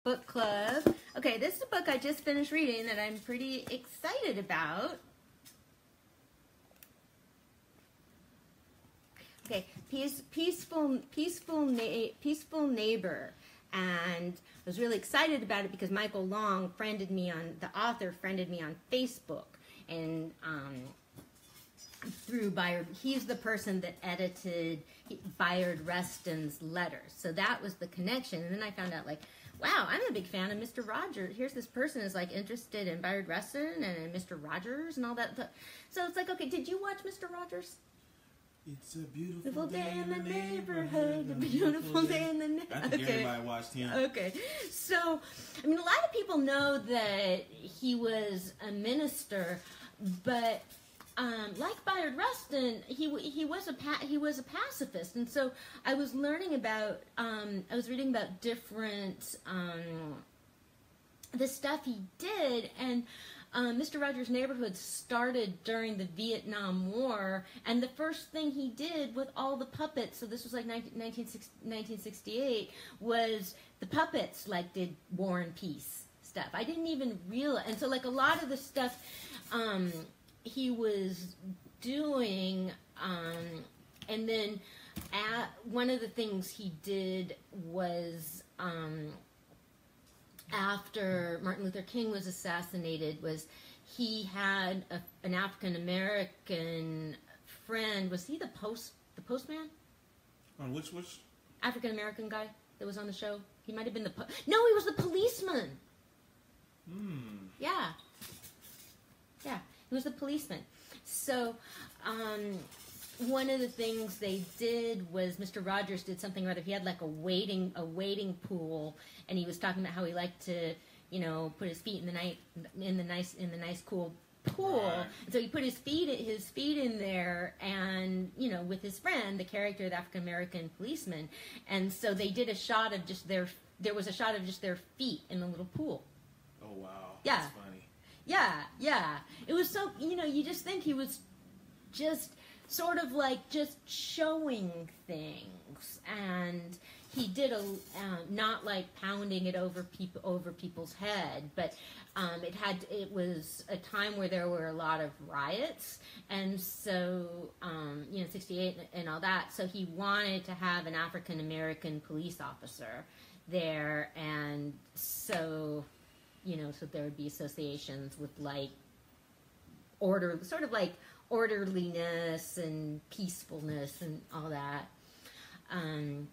Book club. Okay, this is a book I just finished reading that I'm pretty excited about. Okay, Peaceful Neighbor. And I was really excited about it because Michael Long the author friended me on Facebook. And through Bayard, he's the person that edited Bayard Rustin's letters. So that was the connection. And then I found out, like, wow, I'm a big fan of Mr. Rogers. Here's this person is, like, interested in Bayard Rustin and Mr. Rogers and all that. So it's like, okay, did you watch Mr. Rogers? It's a beautiful day in the neighborhood. A beautiful day in the neighborhood. I think everybody watched him. Okay. So, I mean, a lot of people know that he was a minister, but like Bayard Rustin, he was a pacifist, and so I was learning about I was reading about different the stuff he did, and Mr. Rogers' Neighborhood started during the Vietnam War, and the first thing he did with all the puppets, so this was like 1968, was the puppets like did War and Peace stuff. I didn't even realize, and so like a lot of the stuff he was doing, and then one of the things he did was after Martin Luther King was assassinated, was he had an African American friend. Was he the postman? On which African American guy that was on the show? He might have been no, he was the policeman. Yeah. He was the policeman. So, one of the things they did was Mr. Rogers did something or other. He had like a waiting pool, and he was talking about how he liked to, put his feet in the nice cool pool. Right. So he put his feet in there, and with his friend, the character, the African American policeman, and so they did a shot of just their feet in the little pool. Oh wow! Yeah. That's funny. Yeah. It was so, you just think he was just sort of like just showing things, and he did not like pounding it over people's head, but it was a time where there were a lot of riots, and so 68 and all that, so he wanted to have an African American police officer there, and so so there would be associations with like orderliness and peacefulness and all that. And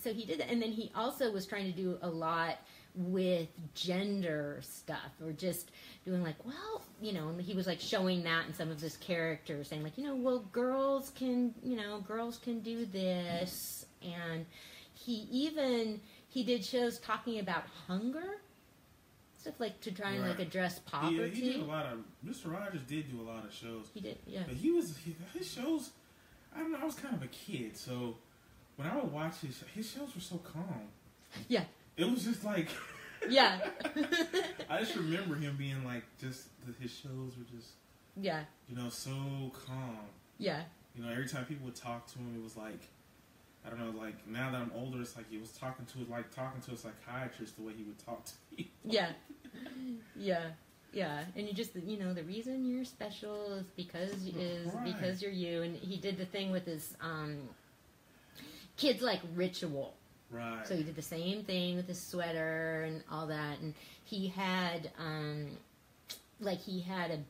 so he did that. And then he also was trying to do a lot with gender stuff, or just doing like, well, and he was like showing that in some of his characters, saying like, well, girls can do this. And he did shows talking about hunger. Stuff like to try and like address poverty. Yeah, he did a lot of. Mr. Rogers did do a lot of shows. He did, yeah. But his shows. I don't know. I was kind of a kid, so when I would watch his shows were so calm. Yeah. It was just like. Yeah. I just remember him being like, his shows were just. Yeah. So calm. Yeah. Every time people would talk to him, it was like. I don't know, like, now that I'm older, it's like he was talking to a psychiatrist the way he would talk to me. Yeah. And you just, the reason you're special is because you're you. And he did the thing with his kids, like, ritual. Right. So he did the same thing with his sweater and all that. And he had, he had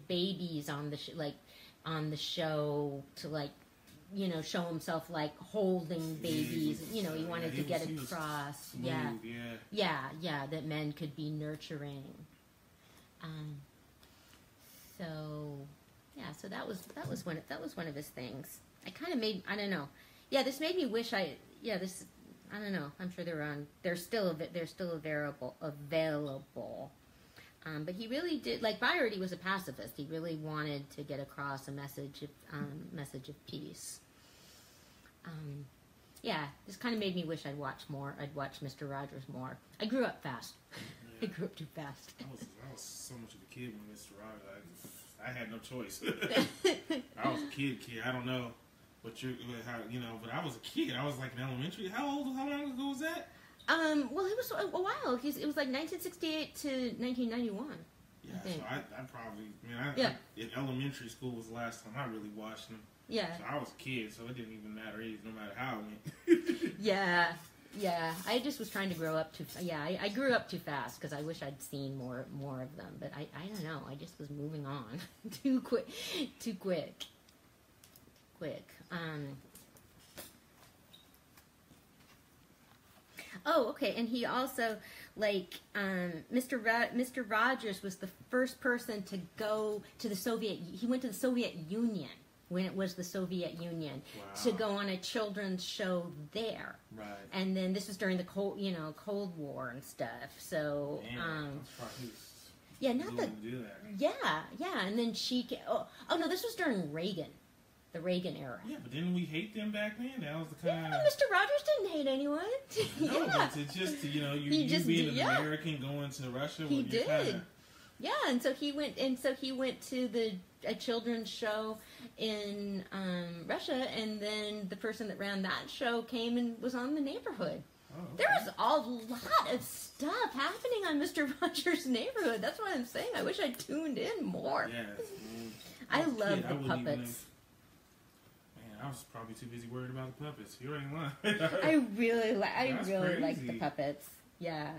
babies on the show to, like, show himself like holding babies. He wanted to get across. That men could be nurturing. So that was one of his things. This made me wish I don't know. I'm sure they're still available. But he really did, like Bayard, he was a pacifist. He really wanted to get across a message of peace. This kind of made me wish I'd watch Mr. Rogers more. I grew up fast. Yeah. I grew up too fast. I was so much of a kid when Mr. Rogers. I had no choice. I was a kid. I don't know but I was a kid. I was like in elementary. How long ago was that? Well, it was a while. It was like 1968 to 1991. Yeah, I think. so I probably, in elementary school was the last time I really watched them. Yeah. So I was a kid, so it didn't even matter no matter how it went. Yeah. I just was trying to grow up too. Yeah, I grew up too fast because I wish I'd seen more of them. But I don't know. I just was moving on too quick. Oh, okay. And he also, like, Mr. Rogers was the first person to go to the Soviet. He went to the Soviet Union when it was the Soviet Union to go on a children's show there. Right. And then this was during the Cold War and stuff. So, yeah, not the. Do that. Yeah. And then oh no, this was during Reagan. The Reagan era. Yeah, but didn't we hate them back then? That was the kind of... Mr. Rogers didn't hate anyone. No, but it's just, you being an American going to Russia. He did. Kinda... Yeah, and so he went to a children's show in Russia, and then the person that ran that show came and was on The Neighborhood. Oh, okay. There was a lot of stuff happening on Mr. Rogers' Neighborhood. That's what I'm saying. I wish I tuned in more. Yes. I love the puppets. I was probably too busy worried about the puppets. You ain't lying. I really like the puppets. Yeah.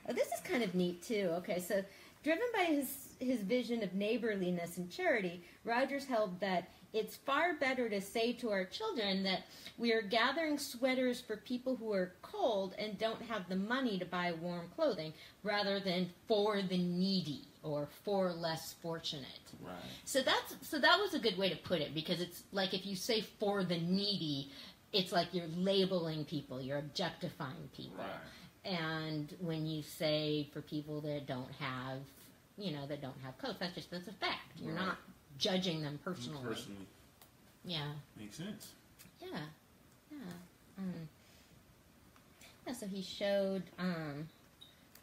Oh, this is kind of neat too. Okay, so driven by his vision of neighborliness and charity, Rogers held that it's far better to say to our children that we are gathering sweaters for people who are cold and don't have the money to buy warm clothing, rather than for the needy or for less fortunate. Right. So that was a good way to put it, because it's like if you say for the needy, it's like you're labeling people, you're objectifying people. Right. And when you say for people that don't have, clothes, that's a fact. You're not judging them personally. Yeah. Makes sense. Yeah. So he showed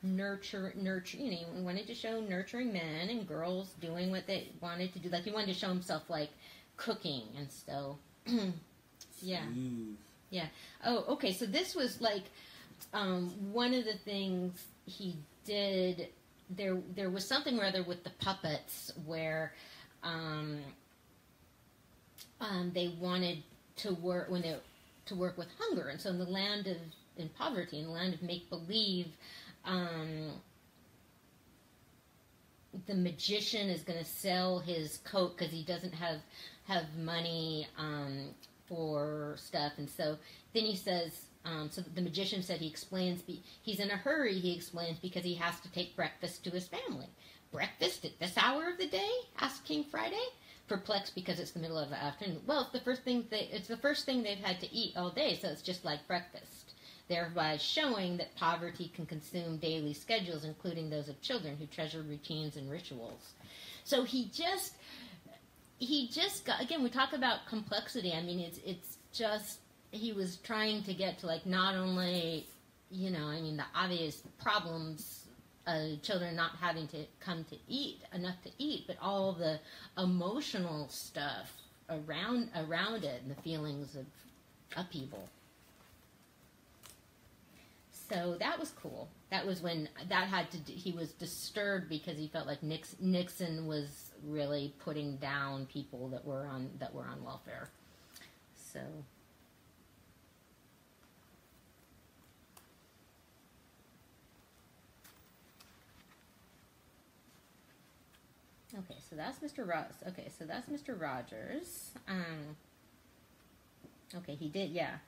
nurture. He wanted to show nurturing men and girls doing what they wanted to do. Like he wanted to show himself like cooking and so. Yeah. Smooth. Yeah. Oh, okay. So this was like one of the things he did. There was something or other with the puppets where they wanted to work with hunger, and so in the land of poverty, in the land of make believe, the magician is going to sell his coat because he doesn't have money for stuff, and so then he says. So the magician said he's in a hurry, he explains, because he has to take breakfast to his family. Breakfast at this hour of the day? Asked King Friday, perplexed because it's the middle of the afternoon. Well, it's the first thing they've had to eat all day, so it's just like breakfast. Thereby showing that poverty can consume daily schedules, including those of children who treasure routines and rituals. So he just got, again, we talk about complexity. I mean, it's just... He was trying to get to, like, not only, the obvious problems, children not having to come to eat, enough to eat, but all the emotional stuff around it and the feelings of upheaval. So that was cool. That was when he was disturbed because he felt like Nixon was really putting down people that were on welfare. So... Okay, so that's Mr. Rogers. Okay, he didn't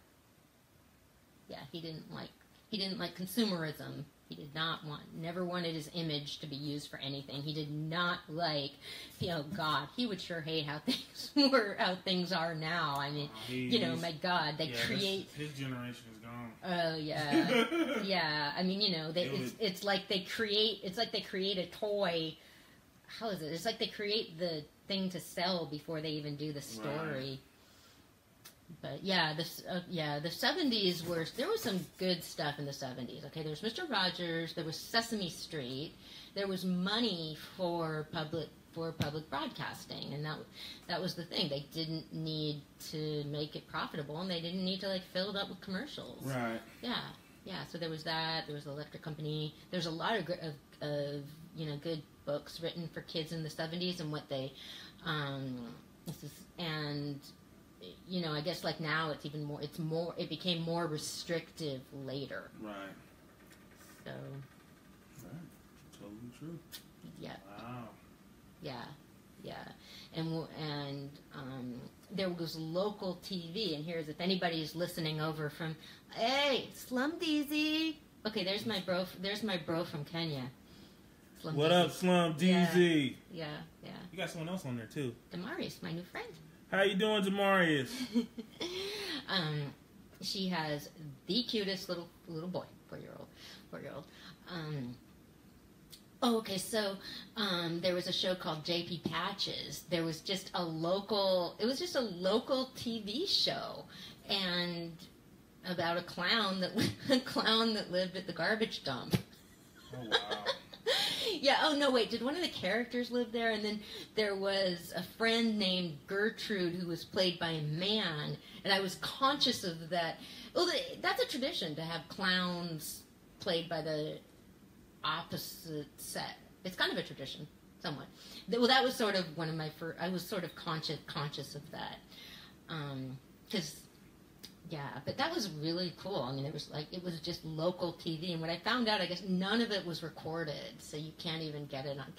like consumerism. He did never wanted his image to be used for anything. He did not like, God, he would sure hate how things are now. I mean, my God, create... His generation is gone. Oh, yeah. Yeah, I mean, it's like they create a toy... How is it? It's like they create the thing to sell before they even do the story. Right. But yeah, the 70s there was some good stuff in the 70s. Okay, there was Mr. Rogers, there was Sesame Street, there was money for public broadcasting, and that was the thing. They didn't need to make it profitable, and they didn't need to fill it up with commercials. Right. Yeah. Yeah, so there was that. There was the Electric Company. There's a lot of good books written for kids in the 70s and what they, I guess like now it's even more. It became more restrictive later. Right. So. Right. Totally true. Yeah. Wow. Yeah. And there was local TV, and here's if anybody's listening over from, hey, Slum DZ. Okay, there's my bro from Kenya. Slum what DZ. Up, Slum DZ? Yeah. You got someone else on there too. Damarius, my new friend. How you doing, Damarius? She has the cutest little boy, 4-year-old. Okay, so there was a show called JP Patches. There was just a local TV show, and about a clown that lived at the garbage dump. Oh wow. Yeah. Oh no, wait. Did one of the characters live there? And then there was a friend named Gertrude who was played by a man, and I was conscious of that. Well, that's a tradition to have clowns played by the opposite set. It's kind of a tradition, somewhat. Well, that was sort of one of my first. I was sort of conscious of that, because. Yeah, but that was really cool. I mean, it was just local TV, and when I found out, I guess none of it was recorded, so you can't even get it on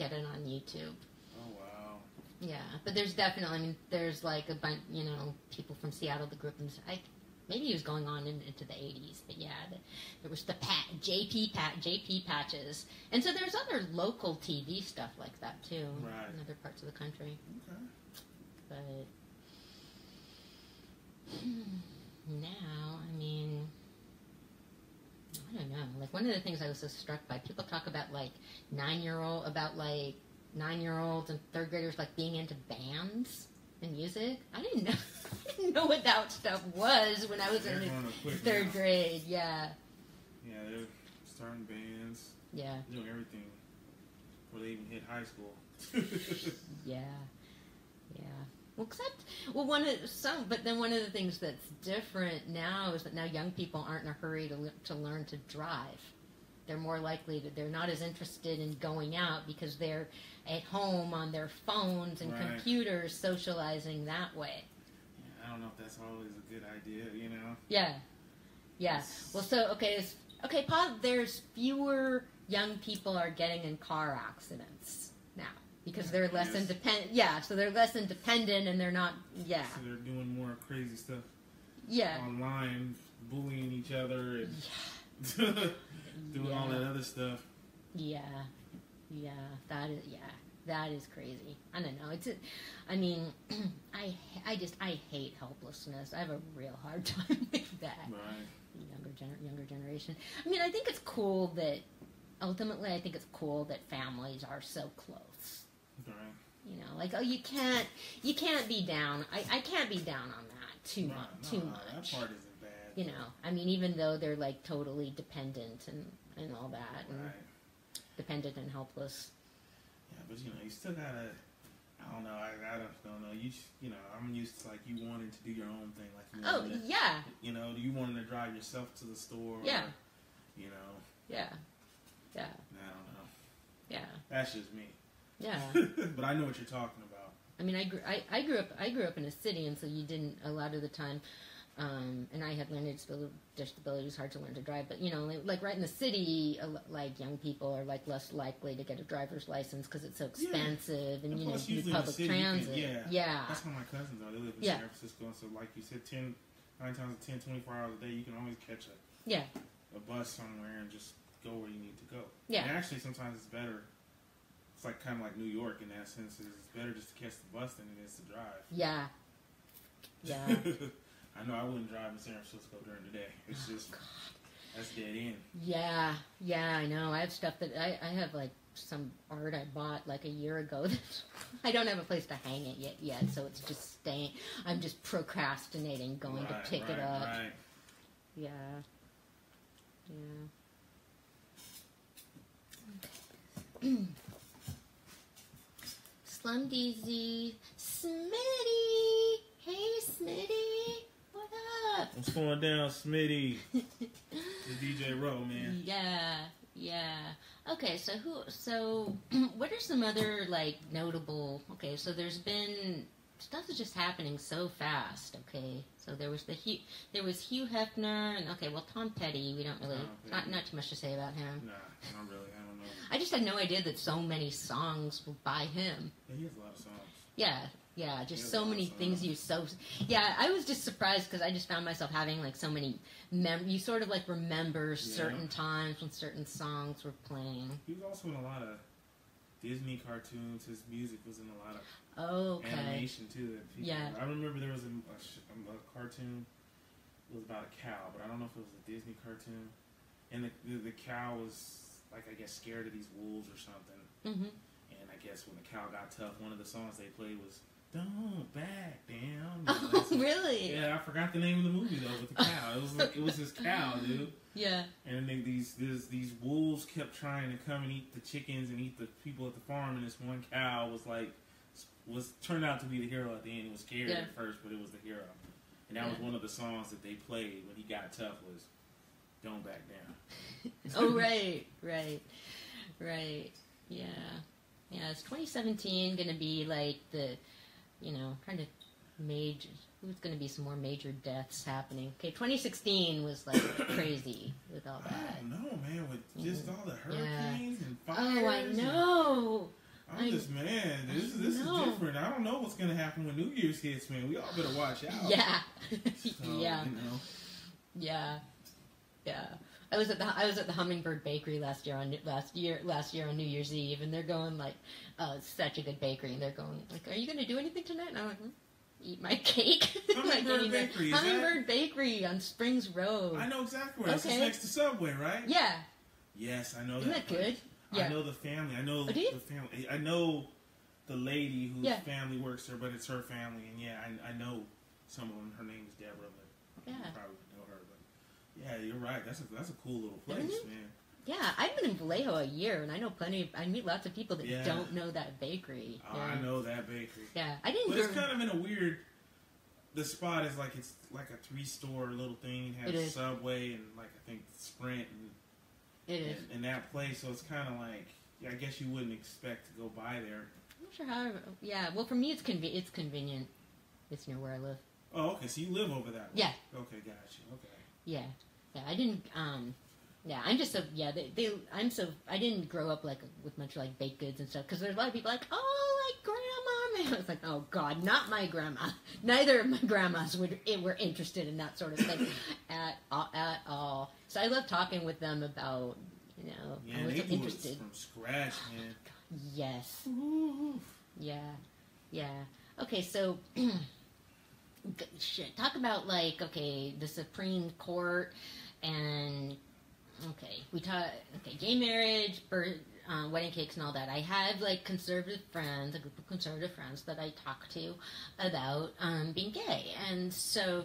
YouTube. Oh wow. Yeah, but there's definitely, there's like a bunch, people from Seattle, the group, and maybe it was going on into the 80s, but yeah, there was the JP Patches, and so there's other local TV stuff like that too, right, in other parts of the country. Okay. But. Now, I don't know. Like, one of the things I was so struck by, people talk about, like, 9-year-olds and third graders, like, being into bands and music. I didn't know what that stuff was when I was in third grade. Yeah. Yeah, they're starting bands. Yeah. Doing everything before they even hit high school. Yeah. But then one of the things that's different now is that now young people aren't in a hurry to learn to drive. They're more likely they're not as interested in going out because they're at home on their phones and computers socializing that way. Yeah, I don't know if that's always a good idea, Yeah. Well, there's fewer young people are getting in car accidents now. Because they're less independent. Yeah, so they're less independent and they're not, So they're doing more crazy stuff. Yeah. Online, bullying each other and doing all that other stuff. Yeah. That is crazy. I don't know. I hate helplessness. I have a real hard time with that. Right. Younger generation. I think it's cool that, ultimately, families are so close. Right. You can't be down. I can't be down on that too much. That part isn't bad. Even though they're like totally dependent and all that, and right. Dependent and helpless. Yeah, but you still gotta. I don't know. I don't know. I'm used to like you wanting to do your own thing. Like you wanting to drive yourself to the store. Yeah. Or, Yeah. I don't know. Yeah. That's just me. Yeah. But I know what you're talking about. I grew up in a city, and so you didn't a lot of the time. And I had learning disabilities, hard to learn to drive. But like right in the city, like young people are like less likely to get a driver's license because it's so expensive, and need public transit. Yeah. That's how my cousins are. They live in San Francisco, and so like you said, 9 times out of 10, 24 hours a day, you can always catch a bus somewhere and just go where you need to go. Yeah. And actually, sometimes it's better. It's like kind of like New York in that sense. It's better just to catch the bus than it is to drive. Yeah. I know I wouldn't drive in San Francisco during the day. It's just that's dead end. Yeah, I know. I have stuff that I have like some art I bought like a year ago. I don't have a place to hang it yet, so it's just staying. I'm just procrastinating going to pick it up. Right. Yeah. Slum DZ, Smitty. Hey, Smitty. What up? What's going down, Smitty? The DJ Row, man. Yeah. Okay, so what are some other, like, notable... Okay, so there's been... Stuff is just happening so fast, okay? So there was Hugh Hefner, and, okay, well, Tom Petty, we don't really... Not too much to say about him. Nah, not really, I don't know. I just had no idea that so many songs were by him. Yeah, he has a lot of songs. Yeah, just so many things Yeah, I was just surprised because I just found myself having, like, so many... You sort of, like, remember certain times when certain songs were playing. He was also in a lot of Disney cartoons. His music was in a lot of animation, too. I remember there was a cartoon. It was about a cow, but I don't know if it was a Disney cartoon. And the cow was, like, I guess, scared of these wolves or something. Mm-hmm. And I guess when the cow got tough, one of the songs they played was... Don't back down. Oh, really? Yeah, I forgot the name of the movie though with the cow. It was his cow, dude. Yeah. And then these wolves kept trying to come and eat the chickens and eat the people at the farm, and this one cow was turned out to be the hero at the end. He was scared at first, but it was the hero. And that was one of the songs that they played when he got tough was "Don't Back Down." Oh, right. Yeah. It's 2017 going to be like the... kind of major... Who's going to be some more major deaths happening? Okay, 2016 was, like, crazy with all that. I don't know, man, with just all the hurricanes and fires. Oh, I know. This is different. I don't know what's going to happen when New Year's hits, man. We all better watch out. Yeah. So, Yeah. I was at the Hummingbird Bakery last year on New Year's Eve, and they're going like, "Oh, it's such a good bakery," and they're going like, "Are you going to do anything tonight?" And I'm like, "Eat my cake." Hummingbird Bakery on Springs Road. I know exactly where. It's next to Subway, right? Yeah. Yes, I know that. Isn't that good? Yeah. I know the family. I know the family. I know the lady whose family works there, but it's her family, and I know some of them. Her name is Deborah, but you probably know her. But yeah, you're right. That's a cool little place, man. Yeah, I've been in Vallejo a year, and I know I meet lots of people that don't know that bakery. Oh, I know that bakery. Yeah, I didn't. But it's kind of in a weird. The spot is like it's like a 3-store little thing. It has Subway and like I think Sprint and that place. So it's kind of like I guess you wouldn't expect to go by there. I'm not sure how. Yeah, well for me it's convenient. It's near where I live. Oh, okay. So you live over that way. Yeah. Okay, gotcha. Okay. Yeah. I didn't. I'm just so. Yeah, I didn't grow up like with much like baked goods and stuff because there's a lot of people like, oh, like grandma. And I was like, oh God, not my grandma. Neither of my grandmas were interested in that sort of thing at all. So I love talking with them about I was interested from scratch, man. Yes. Ooh. Yeah. Okay, so. Shit. Talk about the Supreme Court and gay marriage, wedding cakes and all that. I have a group of conservative friends that I talk to about being gay, and so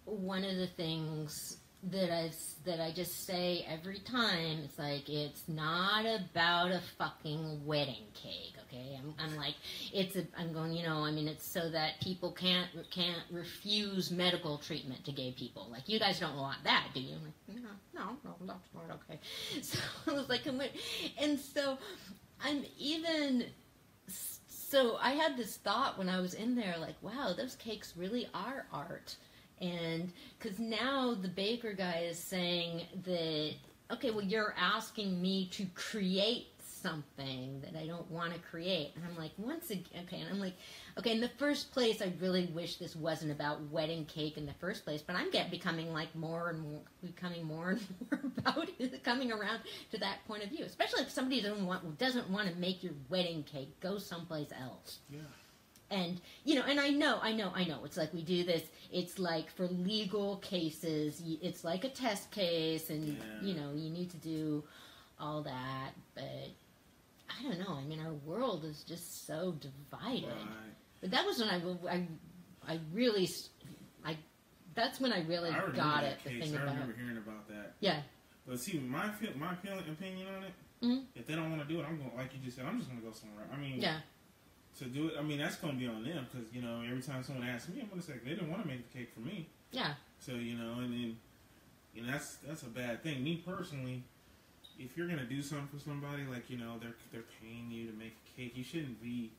one of the things that I just say every time, it's like, it's not about a fucking wedding cake, okay? I'm like, I'm going, it's so that people can't refuse medical treatment to gay people. Like, you guys don't want that, do you? I'm like, no, that's not okay. So I was like, and so so I had this thought when I was in there, like, wow, those cakes really are art. And because now the baker guy is saying that, okay, well, you're asking me to create something that I don't want to create. And I'm like, in the first place, I really wish this wasn't about wedding cake in the first place, but I'm becoming more and more about it, coming around to that point of view. Especially if somebody doesn't want to make your wedding cake, go someplace else. Yeah. And, and I know, it's like we do this, it's like for legal cases, it's like a test case, and, you need to do all that, but I don't know, our world is just so divided. Right. But that was when that's when I really got it. I remember hearing about that. Yeah. But see, my opinion on it, if they don't want to do it, I'm going, like you just said, I'm just going to go somewhere. Yeah. To do it, that's going to be on them, because, every time someone asks me, I'm going to say, they didn't want to make the cake for me. Yeah. So, and then, that's a bad thing. Me personally, if you're gonna do something for somebody, like, you know, they're paying you to make a cake, you shouldn't be.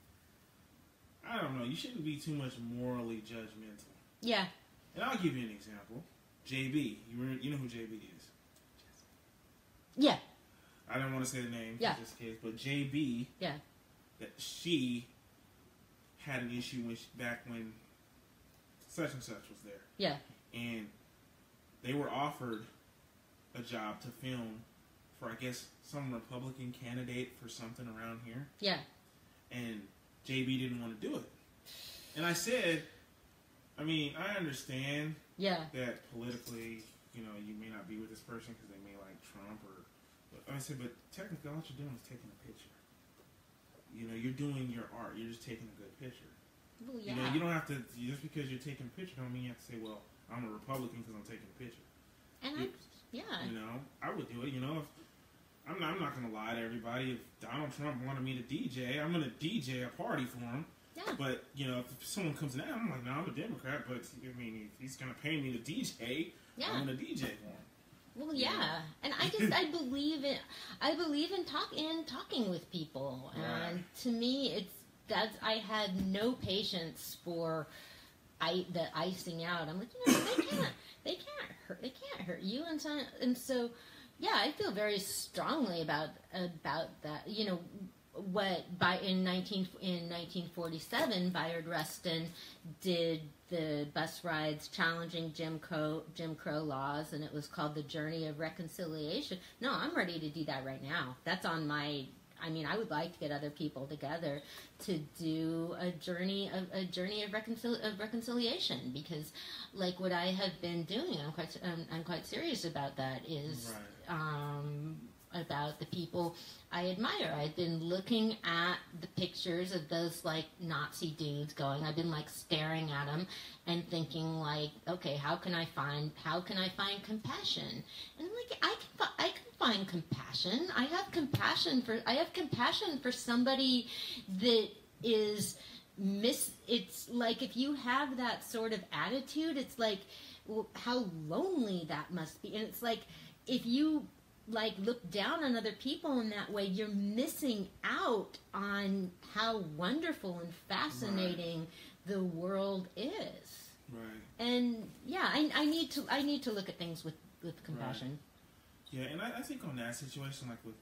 I don't know. You shouldn't be too much morally judgmental. Yeah. And I'll give you an example. JB, you know who JB is? Yeah. I don't want to say the name in this case, but JB. Yeah. That she had an issue back when such and such was there. Yeah. And they were offered a job to film for, I guess, some Republican candidate for something around here. Yeah. And JB didn't want to do it. And I said, I mean, I understand that politically, you know, you may not be with this person because they may like Trump but I said, but technically all you're doing is taking a picture. You know, you're doing your art. You're just taking a good picture. Well, yeah. You know, you don't have to, just because you're taking a picture don't mean you have to say, well, I'm a Republican because I'm taking a picture. And you know, I would do it, you know, if I'm not going to lie to everybody. If Donald Trump wanted me to DJ, I'm going to DJ a party for him. Yeah. But, you know, if someone comes in, I'm like, no, I'm a Democrat, but, I mean, if he's going to pay me to DJ, I'm going to DJ for him. Well, yeah. And I believe in talking with people. Right. And to me, I had no patience for the icing out. I'm like, you know, they can't hurt you. And so, yeah, I feel very strongly about that. You know, in 1947, Bayard Rustin did the bus rides challenging Jim Crow laws, and it was called The Journey of Reconciliation. No, I'm ready to do that right now. That's on my. I mean, I would like to get other people together to do a journey of reconciliation, because, like, what I have been doing, I'm quite serious about that. Is about the people I admire. I've been looking at the pictures of those, like, Nazi dudes going. I've been, like, staring at them and thinking, like, okay, how can I find compassion? And I'm like, I can find compassion. I have compassion for somebody that is it's like, if you have that sort of attitude, it's like, well, how lonely that must be. And it's like, if you, like, look down on other people in that way, you're missing out on how wonderful and fascinating the world is. Right. And yeah, I need to look at things with compassion. Right. Yeah, and I think on that situation, like with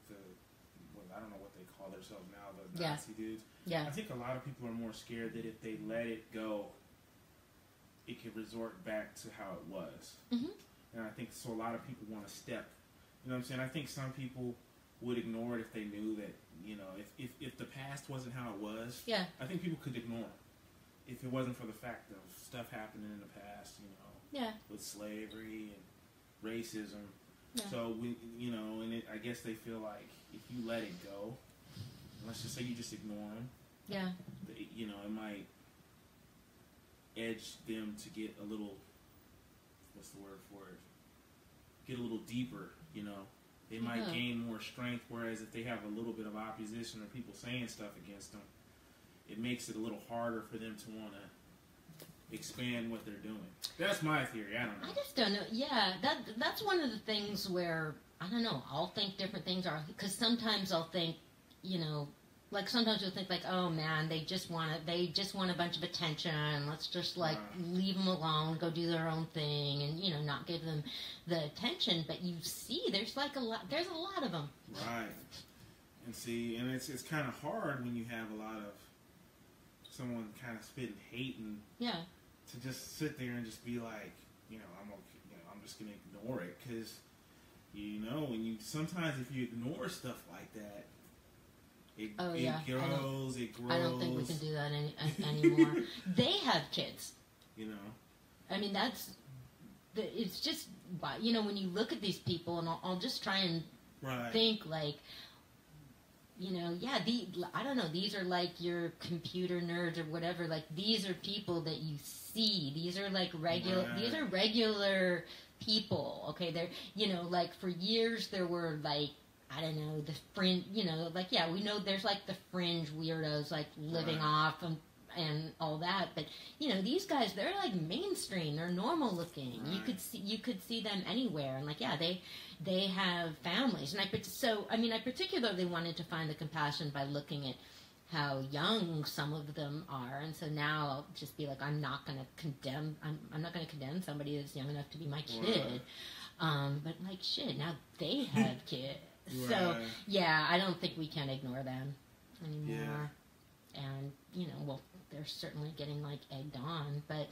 I don't know what they call themselves now, the Nazi dudes. Yeah. I think a lot of people are more scared that if they let it go, it could resort back to how it was. Mm-hmm. And I think so. A lot of people want to step. You know what I'm saying? I think some people would ignore it if they knew that, you know, if the past wasn't how it was. Yeah. I think people could ignore it if it wasn't for the fact of stuff happening in the past, you know. Yeah. With slavery and racism. Yeah. So, you know, and I guess they feel like if you let it go, let's just say you just ignore them. Yeah. You know, it might edge them to get a little, what's the word for it? Get a little deeper. You know, they might gain more strength, whereas if they have a little bit of opposition or people saying stuff against them, it makes it a little harder for them to want to expand what they're doing. That's my theory. I don't know. I just don't know. Yeah, that's one of the things where, I don't know, I'll think different things are, because sometimes I'll think, you know, like, sometimes you'll think, like, oh man, they just want a bunch of attention, let's just, like, leave them alone, go do their own thing, and, you know, not give them the attention. But you see, there's a lot of them. Right. And see, and it's kind of hard when you have a lot of someone kind of spitting hate, and to just sit there and just be like, you know, I'm just gonna ignore it, because, you know, sometimes if you ignore stuff like that, it grows. I don't think we can do that anymore. They have kids. You know. I mean, it's just, you know, when you look at these people, and I'll just try and think, like, you know, I don't know, these are like your computer nerds or whatever. Like, these are people that you see. These are like regular people. Okay, they're, you know, like, for years there were, like, I don't know, the fringe, you know, like, yeah, we know there's, like, the fringe weirdos, like, living off and all that. But you know, these guys, they're like mainstream. They're normal looking. Right. You could see them anywhere, and like they have families. And I particularly wanted to find the compassion by looking at how young some of them are, and so now I'll just be like, I'm not going to condemn somebody that's young enough to be my kid. But like, shit, now they have kids. Right. So yeah, I don't think we can ignore them anymore. Yeah. And you know, well, they're certainly getting like egged on, but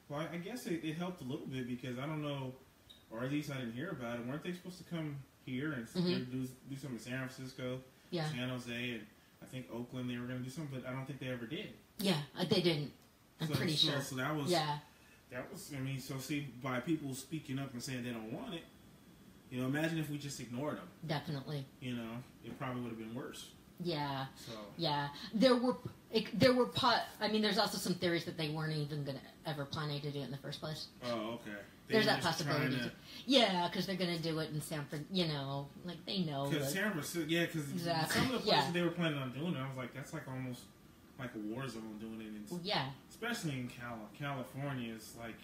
well, I guess it helped a little bit because I don't know, or at least I didn't hear about it. Weren't they supposed to come here and do something in San Francisco, San Jose, and I think Oakland? They were going to do something, but I don't think they ever did. Yeah, they didn't. I'm pretty sure. So that was I mean, so see, by people speaking up and saying they don't want it, you know, imagine if we just ignored them. Definitely. You know, it probably would have been worse. Yeah. So. Yeah. I mean, there's also some theories that they weren't even going to ever planning to do it in the first place. Oh, okay. There's that possibility. Yeah, because they're going to do it in San Francisco, you know, like they know. Because San Francisco, because some of the places they were planning on doing it, I was like, that's like almost like a war zone doing it. Especially in California, it's like,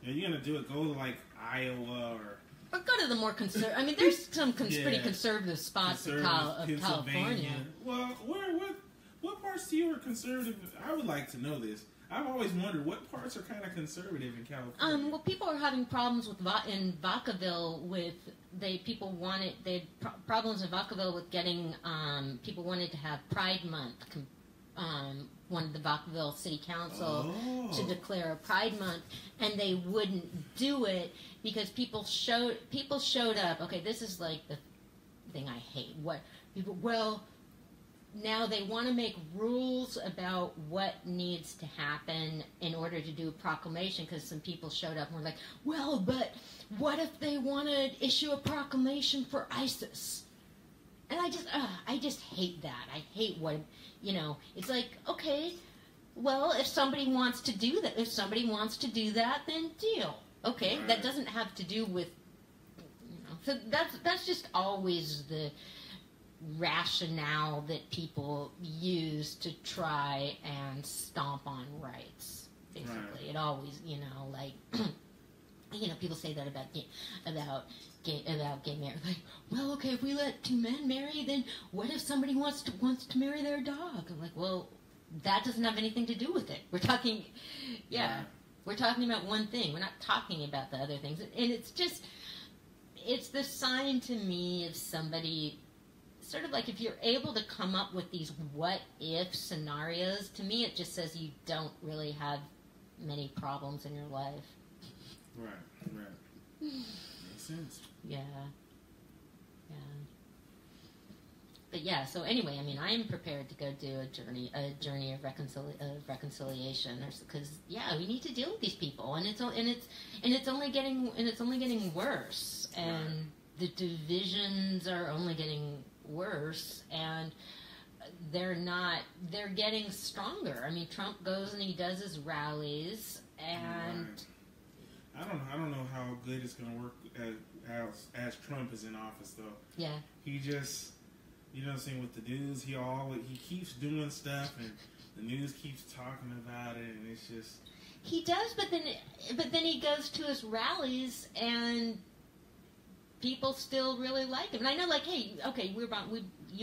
you know, you're going to do it, go to like Iowa or go to the more conservative. I mean, there's some pretty conservative spots of California. Well, what parts to you are conservative? I would like to know this. I've always wondered what parts are kind of conservative in California. Well, people are having problems in Vacaville with they had problems in Vacaville with getting people wanted to have Pride Month. Wanted the Vacaville City Council to declare a Pride Month, and they wouldn't do it because people showed up. Okay, this is like the thing I hate. Now they want to make rules about what needs to happen in order to do a proclamation because some people showed up and were like, well, but what if they want to issue a proclamation for ISIS? And I just hate that. I hate what, you know, it's like, okay, well, if somebody wants to do that, then deal. Okay, that doesn't have to do with, you know, so that's just always the rationale that people use to try and stomp on rights. Basically, it always, you know, like, you know, people say that about gay marriage. Like, well, okay, if we let two men marry, then what if somebody wants to marry their dog? I'm like, well, that doesn't have anything to do with it. We're talking, we're talking about one thing. We're not talking about the other things. And it's the sign to me of somebody, sort of like if you're able to come up with these what-if scenarios, to me it just says you don't really have many problems in your life. Right. Makes sense. Yeah. But yeah, so anyway, I mean, I am prepared to go do a journey of reconciliation, because we need to deal with these people, and it's only getting worse, and the divisions are only getting worse, and they're getting stronger. I mean, Trump goes and he does his rallies, and I don't know how good it's going to work as Trump is in office, though. Yeah. He just, you know what I'm saying, with the news, he keeps doing stuff, and the news keeps talking about it, and it's just... He does, but then he goes to his rallies, and people still really like him. And I know, like, hey, okay, you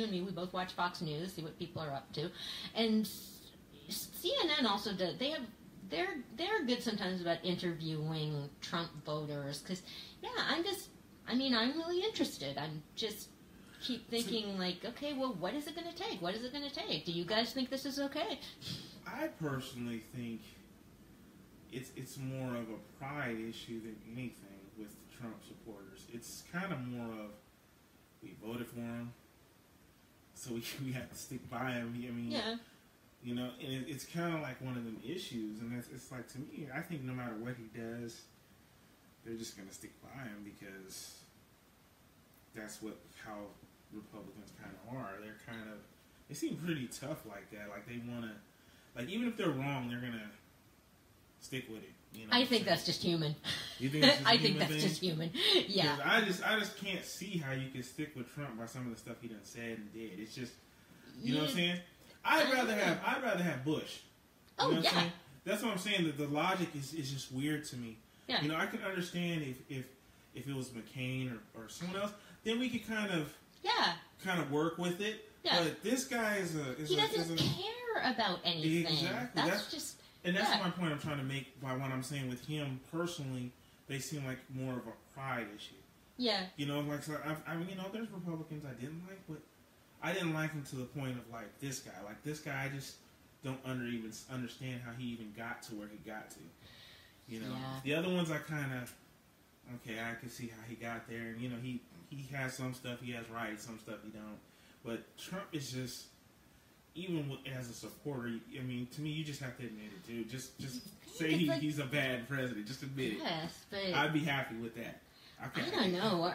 and me, we both watch Fox News, see what people are up to, and CNN also does. They're good sometimes about interviewing Trump voters, because I'm really interested. I'm just keep thinking, like, okay, well, what is it going to take? What is it going to take? Do you guys think this is okay? I personally think it's more of a pride issue than anything with Trump supporters. It's kind of more of, we voted for him, so we have to stick by him. I mean, you know, and it's kind of like one of them issues, and it's like, to me, I think no matter what he does, they're just going to stick by him, because that's how Republicans kind of are. They seem pretty tough like that. Like, they want to, like, even if they're wrong, they're going to stick with it. You know, I think that's just human. You think that's just I think that's just human. Yeah. I just can't see how you can stick with Trump by some of the stuff he done said and did. It's just, you know what I'm saying? I'd rather have Bush. You know what I'm saying? That's what I'm saying. That the logic is just weird to me. Yeah. You know, I could understand if it was McCain or someone else, then we could kind of work with it. Yeah. But this guy he doesn't care about anything. Exactly. That's my point I'm trying to make by what I'm saying with him personally. They seem like more of a pride issue. Yeah. You know, like so I mean, you know, there's Republicans I didn't like, but I didn't like him to the point of like this guy. Like this guy, I just don't even understand how he even got to where he got to. You know, the other ones I kind of I can see how he got there, and you know, he has some stuff he has right, some stuff he don't. But Trump is just, even as a supporter, I mean, to me, you just have to admit it, dude. Just say he's a bad president. Just admit it. Yes, but I'd be happy with that. I don't know.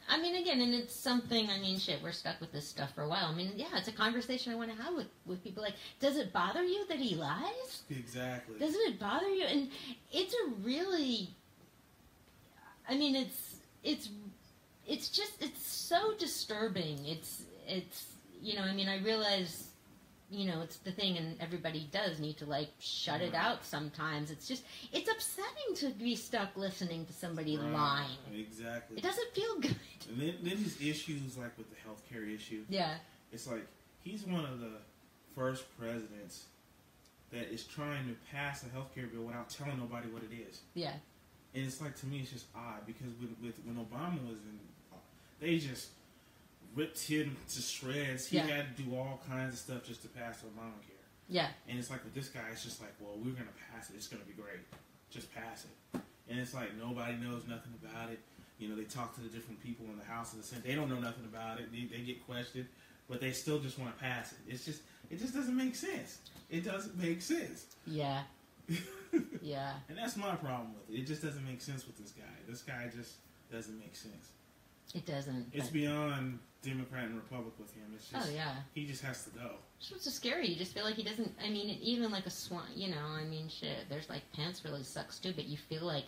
I mean, again, and it's something, I mean, shit, we're stuck with this stuff for a while. I mean, yeah, it's a conversation I want to have with people. Like, does it bother you that he lies? Exactly. Doesn't it bother you? And it's a really, I mean, it's so disturbing. It's, you know, I mean, I realize, you know, it's the thing, and everybody does need to, like, shut it out sometimes. It's just, it's upsetting to be stuck listening to somebody lying. Exactly. It doesn't feel good. And then his issues, like, with the healthcare issue. Yeah. It's like, he's one of the first presidents that is trying to pass a healthcare bill without telling nobody what it is. Yeah. And it's like, to me, it's just odd, because when Obama was in, they just ripped him to shreds. He had to do all kinds of stuff just to pass Obamacare. Yeah. And it's like with this guy, it's just like, well, we're going to pass it. It's going to be great. Just pass it. And it's like nobody knows nothing about it. You know, they talk to the different people in the House and the Senate. They don't know nothing about it. They get questioned, but they still just want to pass it. It just doesn't make sense. It doesn't make sense. Yeah. Yeah. And that's my problem with it. It just doesn't make sense with this guy. This guy just doesn't make sense. It doesn't. It's beyond Democrat and Republic with him. It's just, he just has to go. It's just so scary. You just feel like he doesn't, I mean, even like a swan, you know, I mean, shit, there's like, Pence really sucks too, but you feel like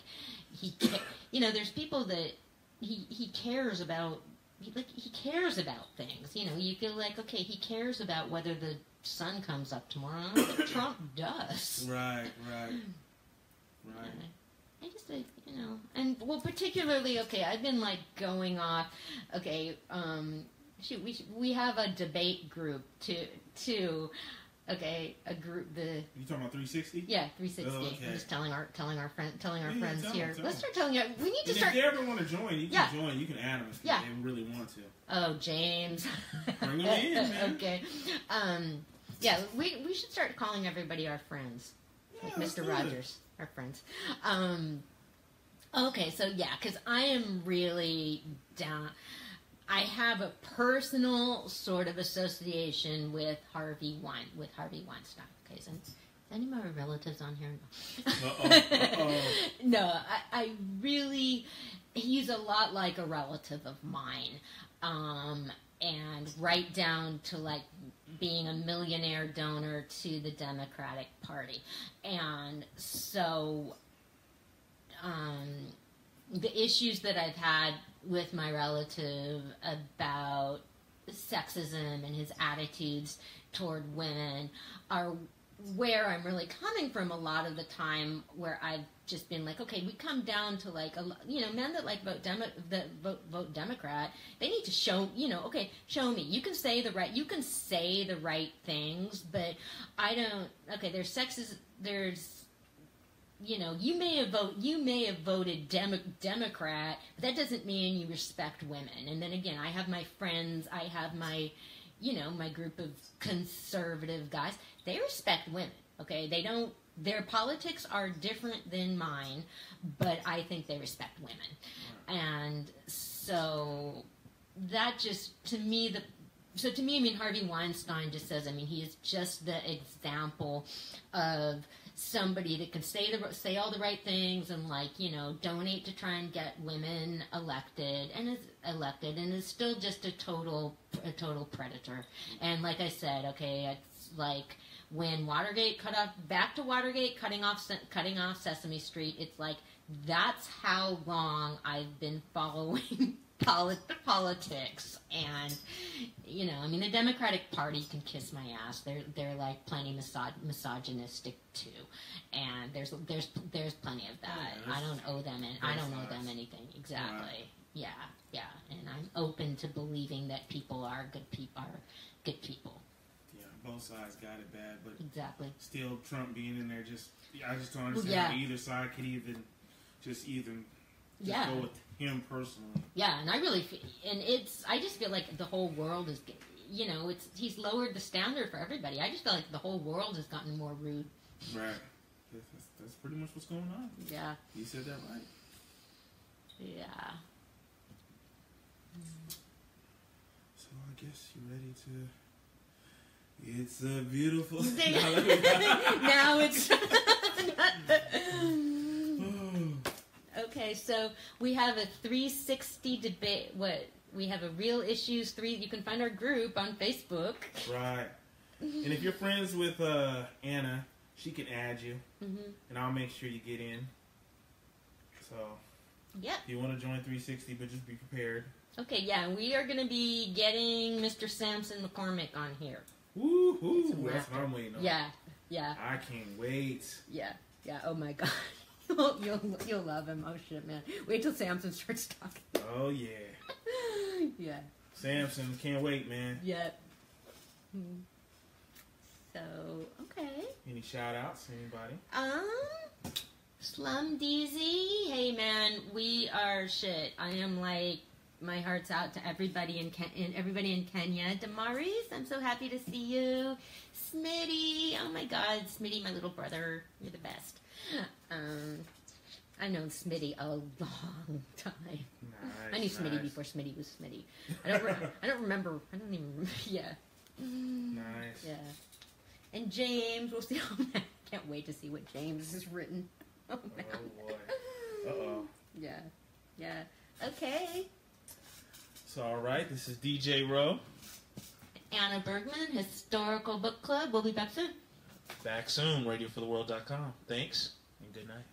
you know, there's people that he cares about, he cares about things, you know, you feel like, okay, he cares about whether the sun comes up tomorrow, but Trump does. Right. I just, you know, and, well, particularly, okay, I've been, like, going off, okay, we have a debate group, too, okay, a group, You talking about 360? Yeah, 360, oh, okay. I'm just telling our friends here, let's start telling you, we need to start. If they ever want to join, you can join, you can add them if they really want to. Oh, James. Bring them in, man. Okay, yeah, we should start calling everybody our friends, like Mr. Rogers. Our friends. Okay, so yeah, because I am really down. I have a personal sort of association with Harvey Weinstein. Okay, so any of my relatives on here? No. No, I really, he's a lot like a relative of mine. And right down to, like, being a millionaire donor to the Democratic Party. And so the issues that I've had with my relative about sexism and his attitudes toward women are where I'm really coming from a lot of the time, where I've just been like, okay, we come down to, like, you know, men that, like, vote Democrat, they need to show, you know, okay, show me. You can say the right things, but I don't, okay, there's sexist, there's, you know, you may have voted Democrat, but that doesn't mean you respect women. And then again, I have my friends, I have my, you know, my group of conservative guys, they respect women, okay? They don't, their politics are different than mine, but I think they respect women. And so that just, to me, I mean, Harvey Weinstein just says, I mean, he is just the example of somebody that can say all the right things and, like, you know, donate to try and get women elected and is still just a total predator. And like I said, okay, it's like when Watergate cutting off Sesame Street, it's like, that's how long I've been following politics. And, you know, I mean, the Democratic Party can kiss my ass. They're like plenty misogynistic too, and there's plenty of that. I don't owe them anything. Exactly. Right. Yeah. And I'm open to believing that people are good people. Yeah, both sides got it bad, but exactly. Still, Trump being in there, I just don't understand how either side could even just go with him personally. Yeah, and I just feel like the whole world is, you know, he's lowered the standard for everybody. I just feel like the whole world has gotten more rude. Right. That's pretty much what's going on. Yeah. You said that right. Yeah. So I guess you're ready to... It's a beautiful... Now it's... Okay, so we have a 360 debate. We have a Real Issues 3. You can find our group on Facebook. Right. And if you're friends with Anna, she can add you. Mm-hmm. And I'll make sure you get in. So, yeah. If you want to join 360, but just be prepared. Okay, yeah. We are going to be getting Mr. Samson McCormick on here. Woo-hoo. That's what I'm waiting on. Yeah. I can't wait. Yeah. Oh, my God. You'll love him. Oh shit, man! Wait till Samson starts talking. Oh yeah. Yeah. Samson, can't wait, man. Yep. So okay. Any shout outs? Anybody? Slum DZ. Hey man, we are shit. I am like, my heart's out to everybody in everybody in Kenya. Damaris, I'm so happy to see you. Smitty, oh my God, Smitty, my little brother, you're the best. I've known Smitty a long time. Nice, I knew Smitty before Smitty was Smitty. I don't remember. I don't even remember. Yeah. Nice. Yeah. And James, we'll see. Oh, man. Can't wait to see what James has written. Oh, man. Oh boy. Uh-oh. Yeah. Okay. So, all right. This is DJ Rowe. Anna Bergman, Historical Book Club. We'll be back soon. Back soon. RadioForTheWorld.com. Thanks, and good night.